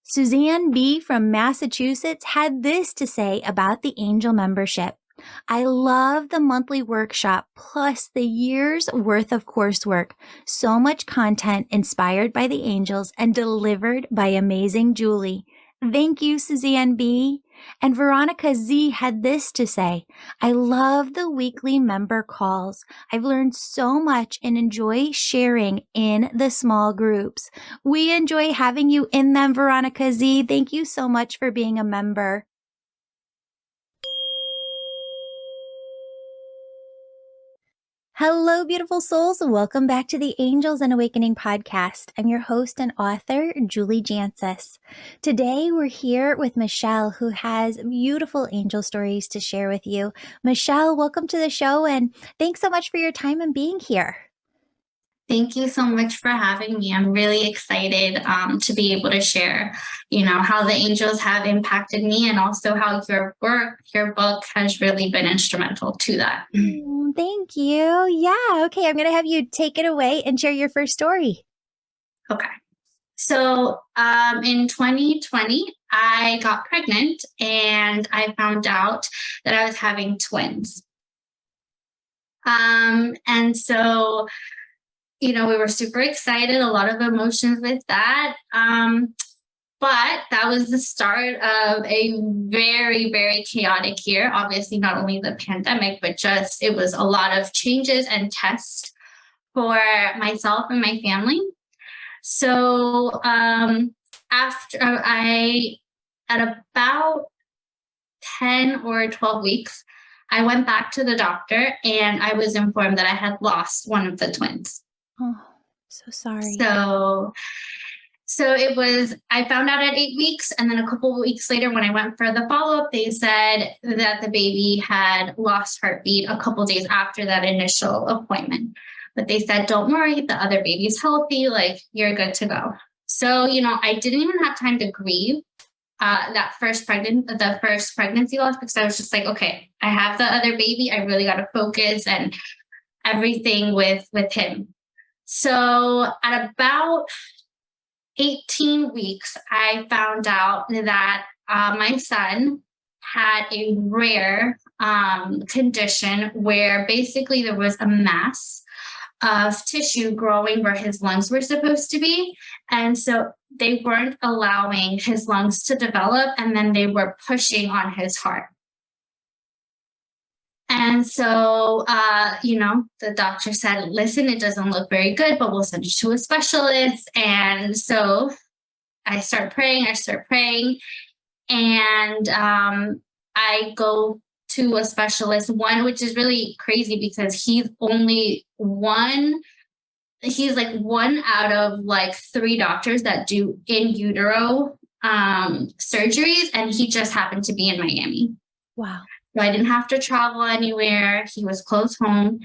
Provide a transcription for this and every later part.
Suzanne B. from Massachusetts had this to say about the Angel membership. I love the monthly workshop plus the year's worth of coursework. So much content inspired by the angels and delivered by amazing Julie. Thank you, Suzanne B. And Veronica Z had this to say. I love the weekly member calls. I've learned so much and enjoy sharing in the small groups. We enjoy having you in them, Veronica Z. Thank you so much for being a member. Hello, beautiful souls. Welcome back to the Angels and Awakening podcast. I'm your host and author, Julie Jancius. Today, we're here with Michelle, who has beautiful angel stories to share with you. Michelle, welcome to the show, and thanks so much for your time and being here. Thank you so much for having me. I'm really excited to be able to share, how the angels have impacted me and also how your book has really been instrumental to that. Thank you. Yeah. Okay. I'm going to have you take it away and share your first story. Okay. So in 2020, I got pregnant and I found out that I was having twins. And so we were super excited, a lot of emotions with that. But that was the start of a very, very chaotic year. Obviously, not only the pandemic, but just it was a lot of changes and tests for myself and my family. So after at about 10 or 12 weeks, I went back to the doctor and I was informed that I had lost one of the twins. Oh, so sorry. So it was, I found out at 8 weeks. And then a couple of weeks later, when I went for the follow-up, they said that the baby had lost heartbeat a couple days after that initial appointment. But they said, don't worry, the other baby's healthy, like you're good to go. So, I didn't even have time to grieve the first pregnancy loss, because I was just like, okay, I have the other baby. I really got to focus and everything with him. So at about 18 weeks, I found out that my son had a rare condition where basically there was a mass of tissue growing where his lungs were supposed to be. And so they weren't allowing his lungs to develop, and then they were pushing on his heart. And so, the doctor said, listen, it doesn't look very good, but we'll send you to a specialist. And so I start praying, and I go to a specialist, which is really crazy because he's like one out of like 3 doctors that do in utero surgeries. And he just happened to be in Miami. Wow. So I didn't have to travel anywhere. He was close home.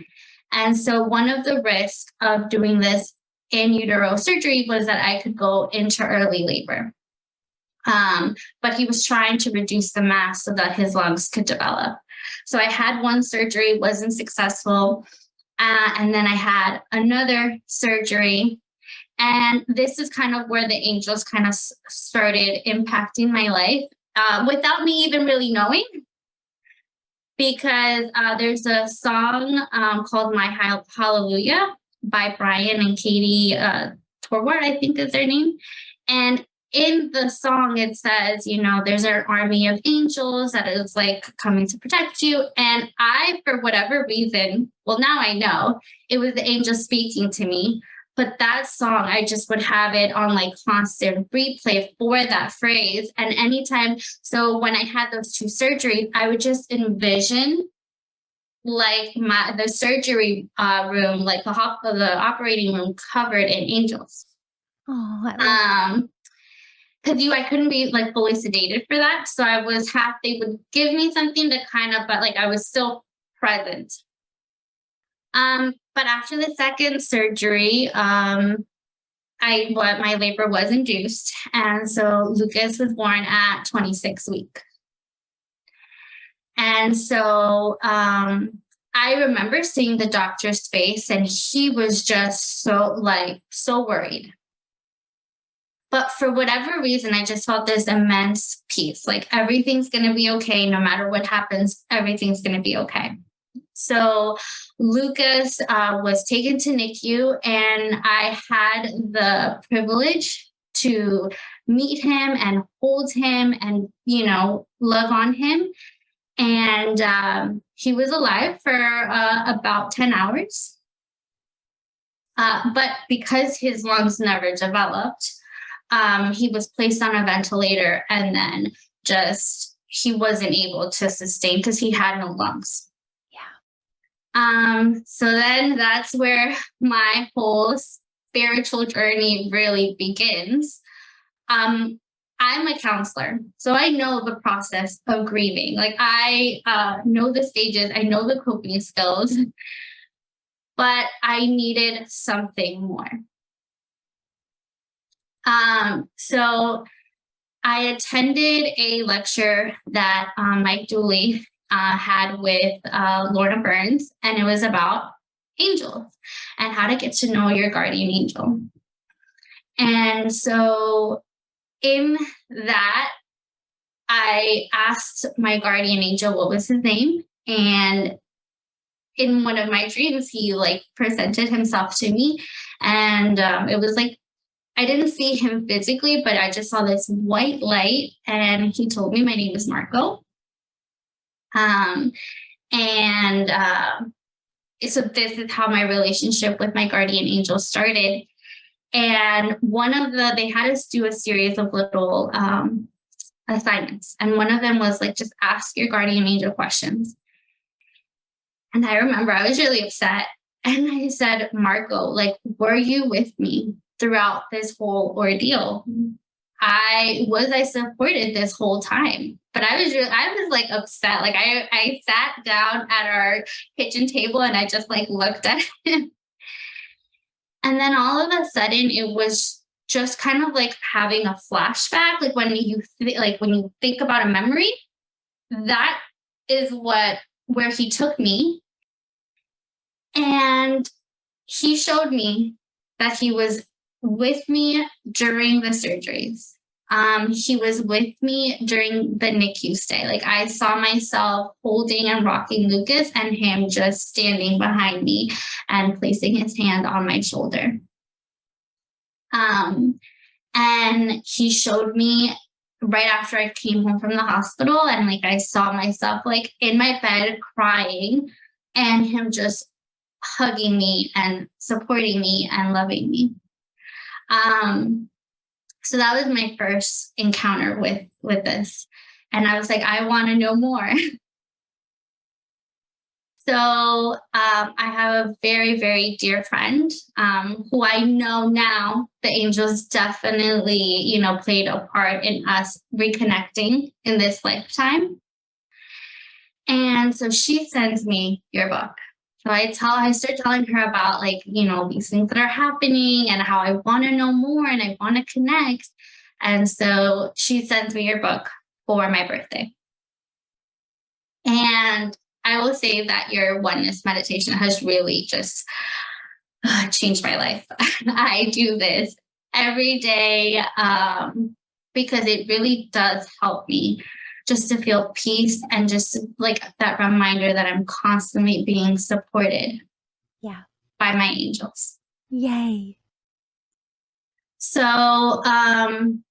And so one of the risks of doing this in utero surgery was that I could go into early labor. But he was trying to reduce the mass so that his lungs could develop. So I had one surgery, wasn't successful. And then I had another surgery. And this is kind of where the angels kind of started impacting my life without me even really knowing. Because there's a song called My Hallelujah by Brian and Katie Torwart, I think is their name. And in the song, it says, there's an army of angels that is like coming to protect you. And I, for whatever reason, well, now I know it was the angel speaking to me. But that song, I just would have it on like constant replay for that phrase. And anytime, so when I had those 2 surgeries, I would just envision like the surgery room, like the operating room covered in angels. Oh, because I couldn't be like fully sedated for that. So they would give me something to kind of, but like I was still present. But after the second surgery, my labor was induced. And so Lucas was born at 26 weeks. And so I remember seeing the doctor's face, and he was just so worried. But for whatever reason, I just felt this immense peace. Like everything's going to be okay. No matter what happens, everything's going to be okay. So Lucas was taken to NICU, and I had the privilege to meet him and hold him and, love on him. And he was alive for about 10 hours. But because his lungs never developed, he was placed on a ventilator, and then he wasn't able to sustain because he had no lungs. So then that's where my whole spiritual journey really begins. I'm a counselor, so I know the process of grieving. Like I know the stages, I know the coping skills, but I needed something more. So I attended a lecture that Mike Dooley had with Lorna Burns, and it was about angels and how to get to know your guardian angel. And so in that, I asked my guardian angel what was his name, and in one of my dreams, he presented himself to me, and it was I didn't see him physically, but I just saw this white light, and he told me my name is Marco. So this is how my relationship with my guardian angel started. And they had us do a series of little assignments. And one of them was just ask your guardian angel questions. And I remember I was really upset. And I said, Marco, were you with me throughout this whole ordeal? I supported this whole time, but I was upset. I sat down at our kitchen table and I just looked at him. And then all of a sudden it was just kind of having a flashback. When you think about a memory, that is where he took me. And he showed me that he was with me during the surgeries. He was with me during the NICU stay. I saw myself holding and rocking Lucas, and him just standing behind me and placing his hand on my shoulder. And he showed me right after I came home from the hospital, and I saw myself in my bed crying, and him just hugging me and supporting me and loving me. So that was my first encounter with this. And I was I want to know more. So I have a very, very dear friend who I know now the angels definitely, played a part in us reconnecting in this lifetime. And so she sends me your book. So I start telling her about these things that are happening and how I want to know more and I want to connect. And so she sends me your book for my birthday. And I will say that your oneness meditation has really just changed my life. I do this every day because it really does help me just to feel peace and just that reminder that I'm constantly being supported by my angels. Yay. So I'm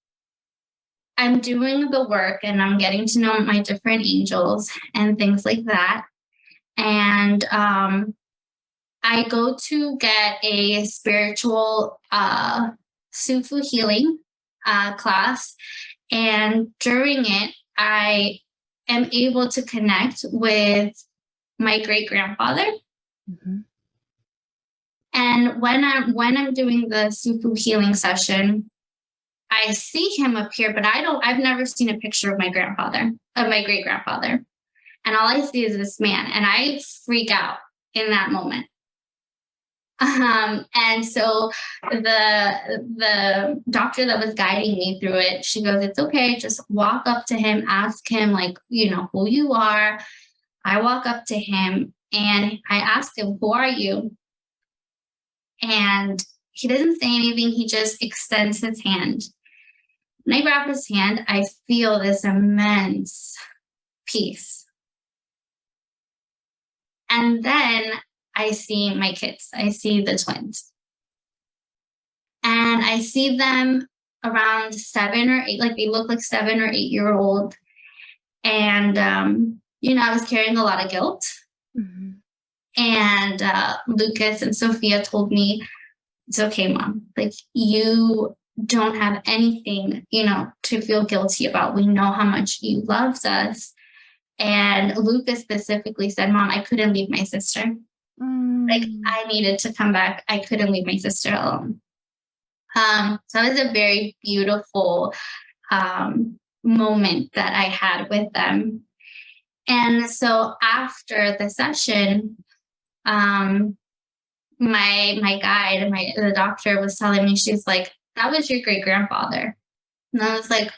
doing the work and I'm getting to know my different angels and things like that. And I go to get a spiritual Sufu healing class. And during it, I am able to connect with my great-grandfather. Mm-hmm. And when I'm doing the Sufu healing session, I see him appear, but I've never seen a picture of my great-grandfather. And all I see is this man, and I freak out in that moment. And so the doctor that was guiding me through it, she goes, it's okay. Just walk up to him, ask him who you are. I walk up to him and I ask him, who are you? And he doesn't say anything. He just extends his hand When I grab his hand, I feel this immense peace. And then I see my kids. I see the twins. And I see them around 7 or 8, like they look like 7 or 8-year-old. And, I was carrying a lot of guilt. Mm-hmm. And Lucas and Sophia told me, it's okay, Mom. Like, you don't have anything, to feel guilty about. We know how much you loved us. And Lucas specifically said, Mom, I couldn't leave my sister. Like, I needed to come back. I couldn't leave my sister alone. So it was a very beautiful moment that I had with them. And so after the session, my guide, the doctor was telling me, she's like, that was your great grandfather. And I was like,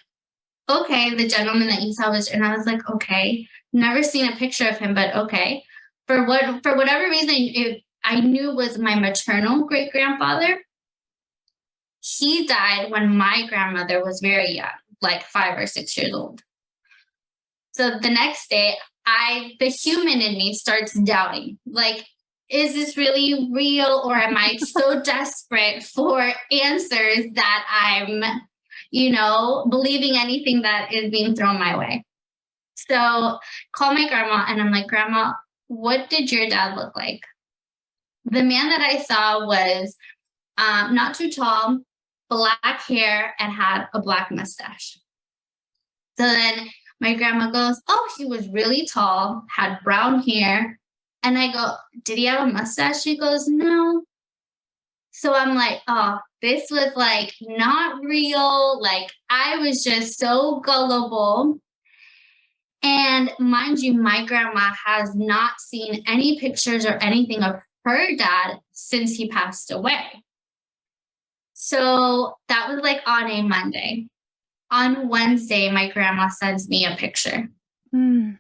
okay, the gentleman that you saw and I was like, okay, never seen a picture of him, but okay. For whatever reason, I knew was my maternal great grandfather. He died when my grandmother was very young, like 5 or 6 years old. So the next day, the human in me starts doubting, like, is this really real, or am I so desperate for answers that I'm, believing anything that is being thrown my way? So call my grandma and I'm like, Grandma, what did your dad look like? The man that I saw was not too tall, black hair, and had a black mustache. So then my grandma goes, oh, he was really tall, had brown hair. And I go, did he have a mustache? She goes, no. So I'm like, oh, this was like not real. Like, I was just so gullible. And mind you, my grandma has not seen any pictures or anything of her dad since he passed away. So that was like on a Monday. On Wednesday, my grandma sends me a picture. And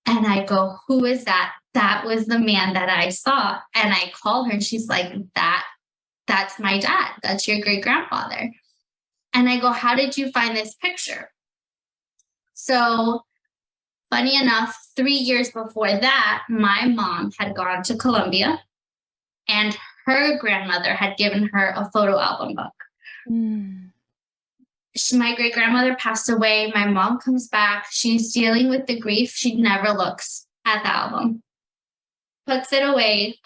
I go, who is that? That was the man that I saw. And I call her and she's like, that's my dad. That's your great grandfather. And I go, how did you find this picture? So funny enough, 3 years before that, my mom had gone to Colombia and her grandmother had given her a photo album book. My great grandmother passed away. My mom comes back. She's dealing with the grief. She never looks at the album, puts it away,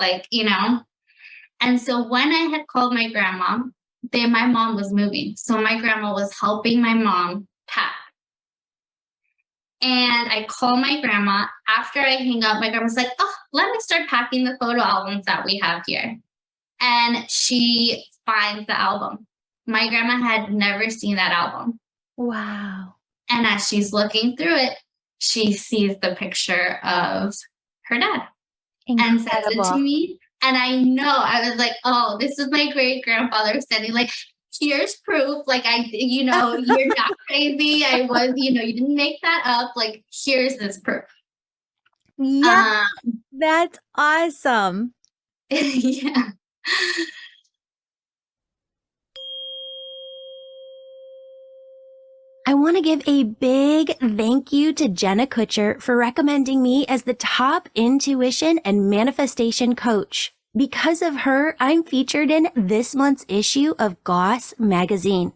And so when I had called my grandma, my mom was moving. So my grandma was helping my mom pack. And I call my grandma. After I hang up, my grandma's like, oh, let me start packing the photo albums that we have here. And she finds the album. My grandma had never seen that album. Wow. And as she's looking through it, she sees the picture of her dad. Incredible. And sends it to me. And I know, I was like, oh, this is my great grandfather standing like, here's proof. Like, you're not crazy. I was, you didn't make that up. Like, here's this proof. Yeah, that's awesome. Yeah. I want to give a big thank you to Jenna Kutcher for recommending me as the top intuition and manifestation coach. Because of her, I'm featured in this month's issue of Goss magazine.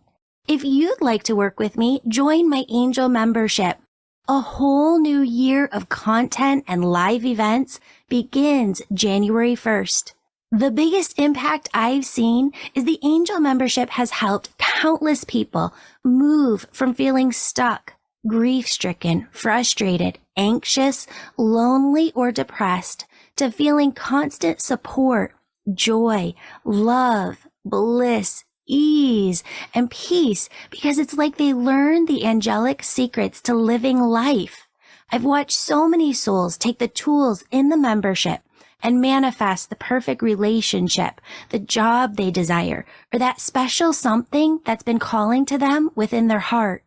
If you'd like to work with me, join my Angel membership. A whole new year of content and live events begins January 1st. The biggest impact I've seen is the Angel membership has helped countless people move from feeling stuck, grief-stricken, frustrated, anxious, lonely, or depressed to feeling constant support, joy, love, bliss, ease, and peace because it's like they learned the angelic secrets to living life. I've watched so many souls take the tools in the membership and manifest the perfect relationship, the job they desire, or that special something that's been calling to them within their heart.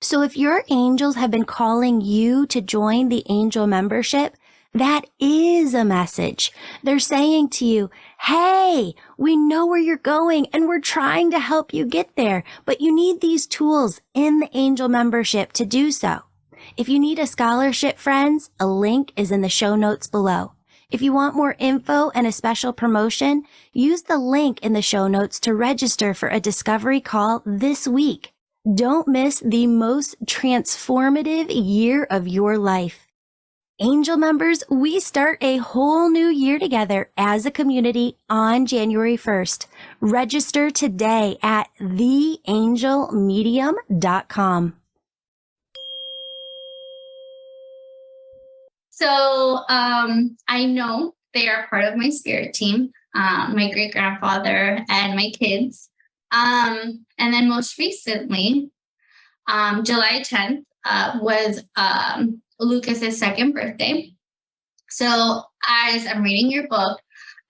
So if your angels have been calling you to join the Angel membership, That is a message. They're saying to you, hey, we know where you're going and we're trying to help you get there, but you need these tools in the angel membership to do so. If you need a scholarship, friends, a link is in the show notes below. If you want more info and a special promotion, use the link in the show notes to register for a discovery call this week. Don't miss the most transformative year of your life. Angel members, we start a whole new year together as a community on January 1st. Register today at theangelmedium.com. So I know they are part of my spirit team, my great grandfather and my kids. And then most recently, July 10th was Lucas's second birthday. So as I'm reading your book,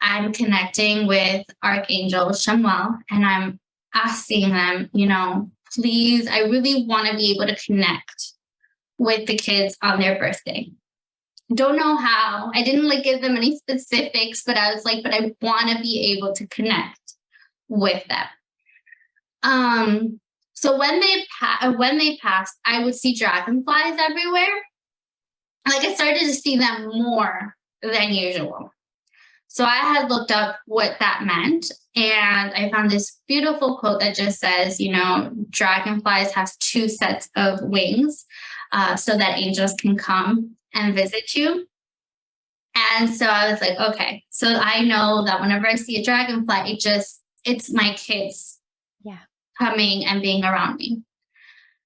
I'm connecting with Archangel Chamuel, and I'm asking them, please, I really want to be able to connect with the kids on their birthday. Don't know how. I didn't give them any specifics, but I was like, but I want to be able to connect with them. So when they passed, I would see dragonflies everywhere. I started to see them more than usual. So I had looked up what that meant, and I found this beautiful quote that just says, dragonflies have two sets of wings, so that angels can come and visit you. And so I was like, okay, so I know that whenever I see a dragonfly, it's my kids coming and being around me.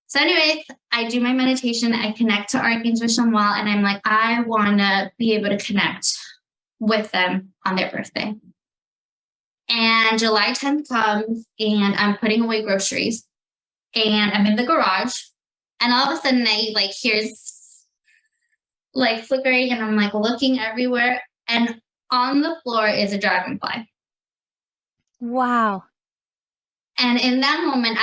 So anyways, I do my meditation, I connect to Archangel Chamuel, and I'm like, I want to be able to connect with them on their birthday. And July 10th comes, and I'm putting away groceries, and I'm in the garage, and all of a sudden I here's flickering, and I'm looking everywhere, and on the floor is a dragonfly. Wow. And in that moment,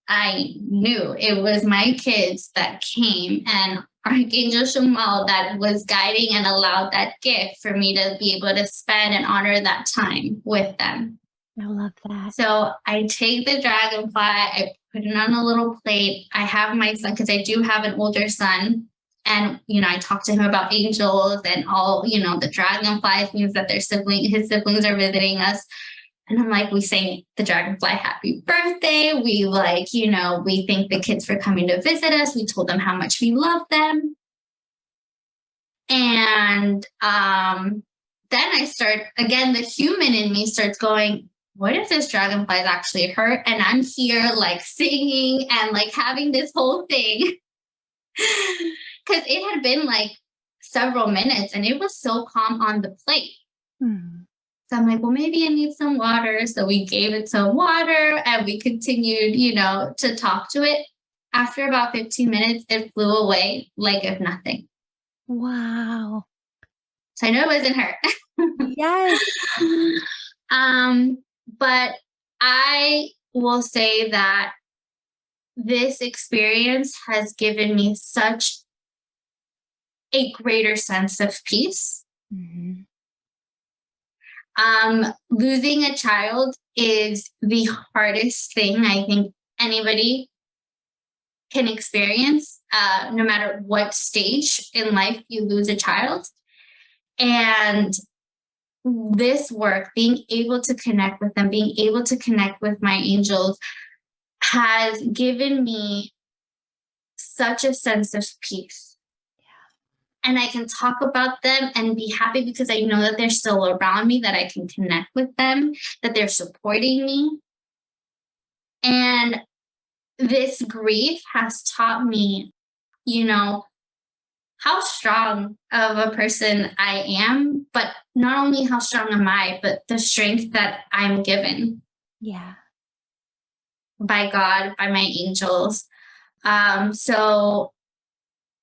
I knew it was my kids that came, and Archangel Chamuel that was guiding and allowed that gift for me to be able to spend and honor that time with them. I love that. So I take the dragonfly, I put it on a little plate. I have my son, because I do have an older son. And, I talked to him about angels and all, the dragonflies means that his siblings are visiting us. And I'm like, we sang the dragonfly happy birthday. We we thank the kids for coming to visit us. We told them how much we love them. And then I start, again, the human in me starts going, what if this dragonfly is actually hurt? And I'm here singing and having this whole thing. Because it had been several minutes, and it was so calm on the plate. So I'm like, well, maybe I need some water. So we gave it some water, and we continued, to talk to it. After about 15 minutes, it flew away like if nothing. Wow. So I know it wasn't hurt. Yes. But I will say that this experience has given me such a greater sense of peace. Mm-hmm. Losing a child is the hardest thing I think anybody can experience, no matter what stage in life you lose a child. And this work, being able to connect with them, being able to connect with my angels, has given me such a sense of peace. And I can talk about them and be happy because I know that they're still around me, that I can connect with them, that they're supporting me. And this grief has taught me, how strong of a person I am, but not only how strong am I, but the strength that I'm given. Yeah. By God, by my angels. So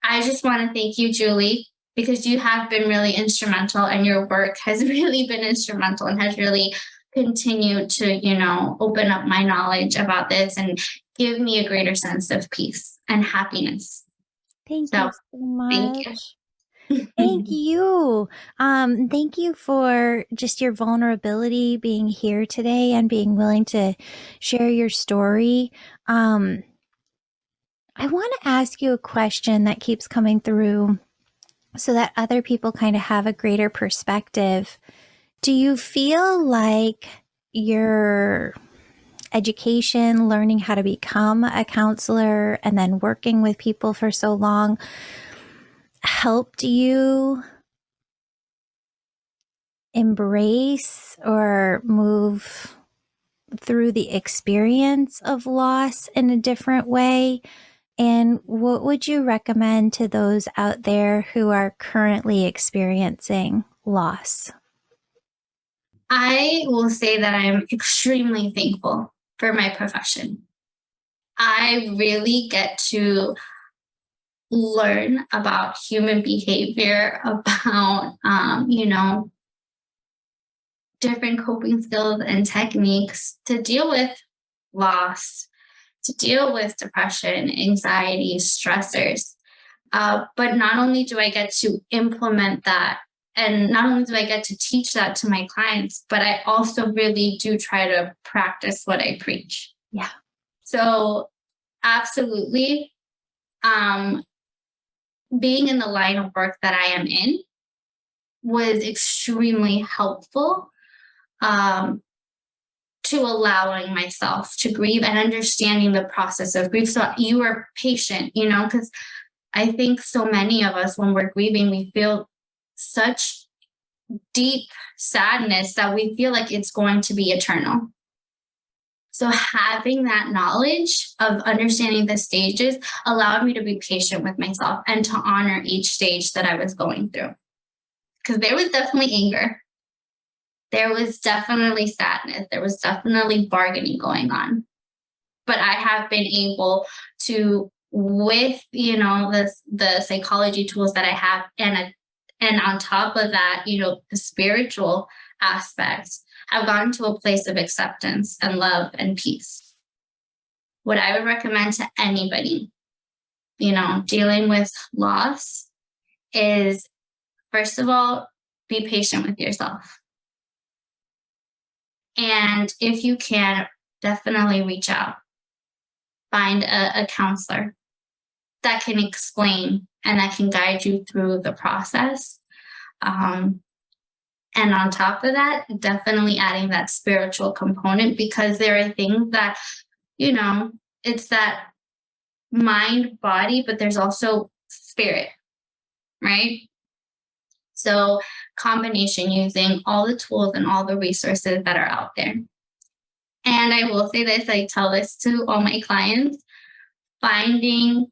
I just want to thank you, Julie, because you have been really instrumental, and your work has really been instrumental and has really continued to, open up my knowledge about this and give me a greater sense of peace and happiness. Thank you so much. Thank you. Thank you. Thank you for just your vulnerability, being here today and being willing to share your story. I want to ask you a question that keeps coming through so that other people kind of have a greater perspective. Do you feel like your education, learning how to become a counselor, and then working with people for so long helped you embrace or move through the experience of loss in a different way? And what would you recommend to those out there who are currently experiencing loss? I will say that I am extremely thankful for my profession. I really get to learn about human behavior, about, different coping skills and techniques to deal with loss, to deal with depression, anxiety, stressors. But not only do I get to implement that, and not only do I get to teach that to my clients, but I also really do try to practice what I preach. Yeah. So, absolutely, um, being in the line of work that I am in was extremely helpful, to allowing myself to grieve and understanding the process of grief. So you are patient, because I think so many of us, when we're grieving, we feel such deep sadness that we feel like it's going to be eternal. So having that knowledge of understanding the stages allowed me to be patient with myself and to honor each stage that I was going through. Because there was definitely anger. There was definitely sadness. There was definitely bargaining going on. But I have been able to, with the psychology tools that I have, and on top of that, the spiritual aspects, I've gotten to a place of acceptance and love and peace. What I would recommend to anybody, dealing with loss is, first of all, be patient with yourself. And if you can, definitely reach out. Find a counselor that can explain and that can guide you through the process. And on top of that, definitely adding that spiritual component, because there are things that, it's that mind, body, but there's also spirit, right? So combination, using all the tools and all the resources that are out there. And I will say this, I tell this to all my clients, finding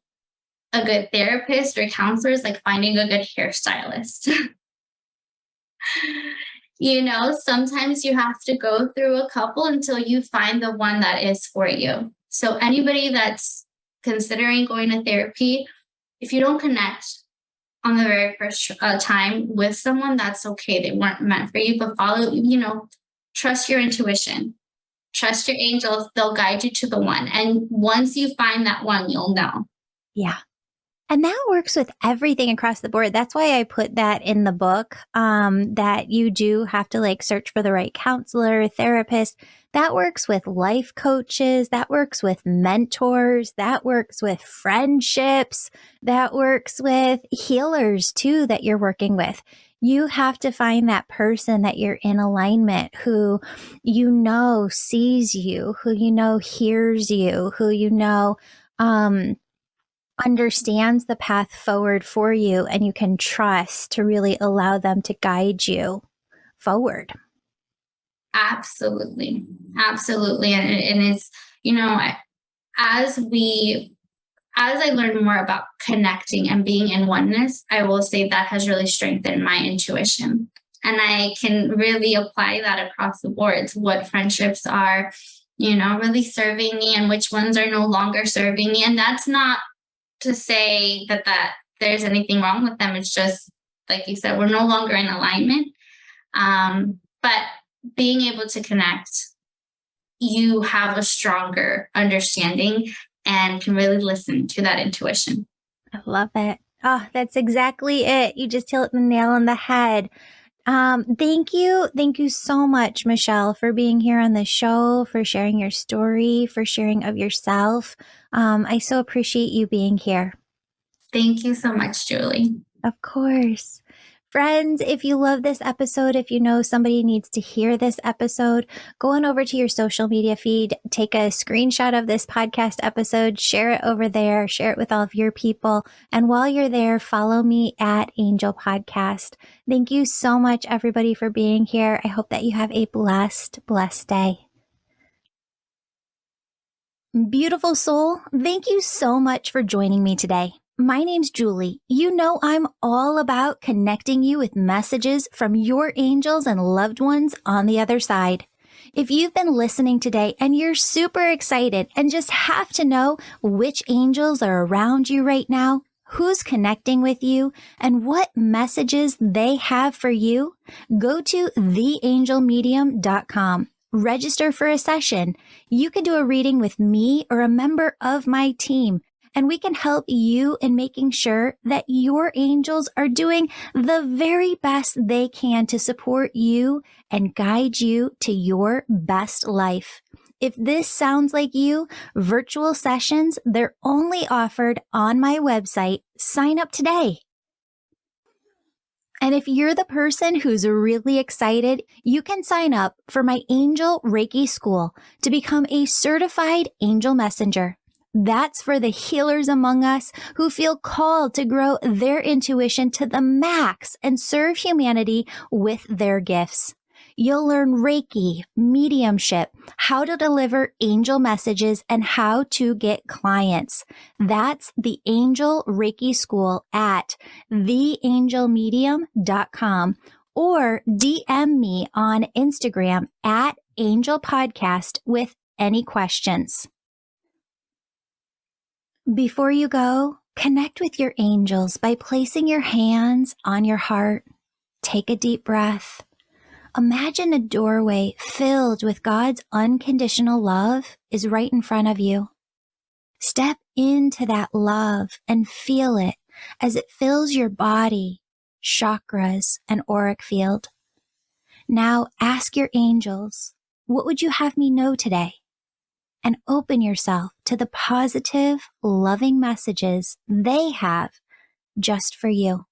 a good therapist or counselor is like finding a good hairstylist. Sometimes you have to go through a couple until you find the one that is for you. So anybody that's considering going to therapy, if you don't connect on the very first time with someone, that's okay. They weren't meant for you, but trust your intuition. Trust your angels. They'll guide you to the one. And once you find that one, you'll know. Yeah. And that works with everything across the board. That's why I put that in the book, that you do have to search for the right counselor, therapist. That works with life coaches. That works with mentors. That works with friendships. That works with healers too, that you're working with. You have to find that person that you're in alignment, who sees you, who hears you, who understands the path forward for you, and you can trust to really allow them to guide you forward. Absolutely. Absolutely. And it's, as I learn more about connecting and being in oneness, I will say that has really strengthened my intuition. And I can really apply that across the board to what friendships are, really serving me and which ones are no longer serving me. And that's not to say that there's anything wrong with them. It's just, like you said, we're no longer in alignment. But being able to connect, you have a stronger understanding and can really listen to that intuition. I love it. Oh, that's exactly it. You just hit the nail on the head. Thank you. Thank you so much, Michelle, for being here on the show, for sharing your story, for sharing of yourself. I so appreciate you being here. Thank you so much, Julie. Of course. Friends, if you love this episode, if you know somebody needs to hear this episode, go on over to your social media feed, take a screenshot of this podcast episode, share it over there, share it with all of your people. And while you're there, follow me at Angel Podcast. Thank you so much, everybody, for being here. I hope that you have a blessed, blessed day. Beautiful soul, thank you so much for joining me today. My name's Julie. You know I'm all about connecting you with messages from your angels and loved ones on the other side. If you've been listening today and you're super excited and just have to know which angels are around you right now, who's connecting with you, and what messages they have for you, go to theangelmedium.com. Register for a session. You can do a reading with me or a member of my team, and we can help you in making sure that your angels are doing the very best they can to support you and guide you to your best life. If this sounds like you, virtual sessions, they're only offered on my website. Sign up today. And if you're the person who's really excited, you can sign up for my Angel Reiki School to become a certified angel messenger. That's for the healers among us who feel called to grow their intuition to the max and serve humanity with their gifts. You'll learn Reiki, mediumship, how to deliver angel messages, and how to get clients. That's the Angel Reiki School at theangelmedium.com, or DM me on Instagram at Angel Podcast with any questions. Before you go, connect with your angels by placing your hands on your heart. Take a deep breath. Imagine a doorway filled with God's unconditional love is right in front of you. Step into that love and feel it as it fills your body, chakras, and auric field. Now ask your angels, what would you have me know today? And open yourself to the positive, loving messages they have just for you.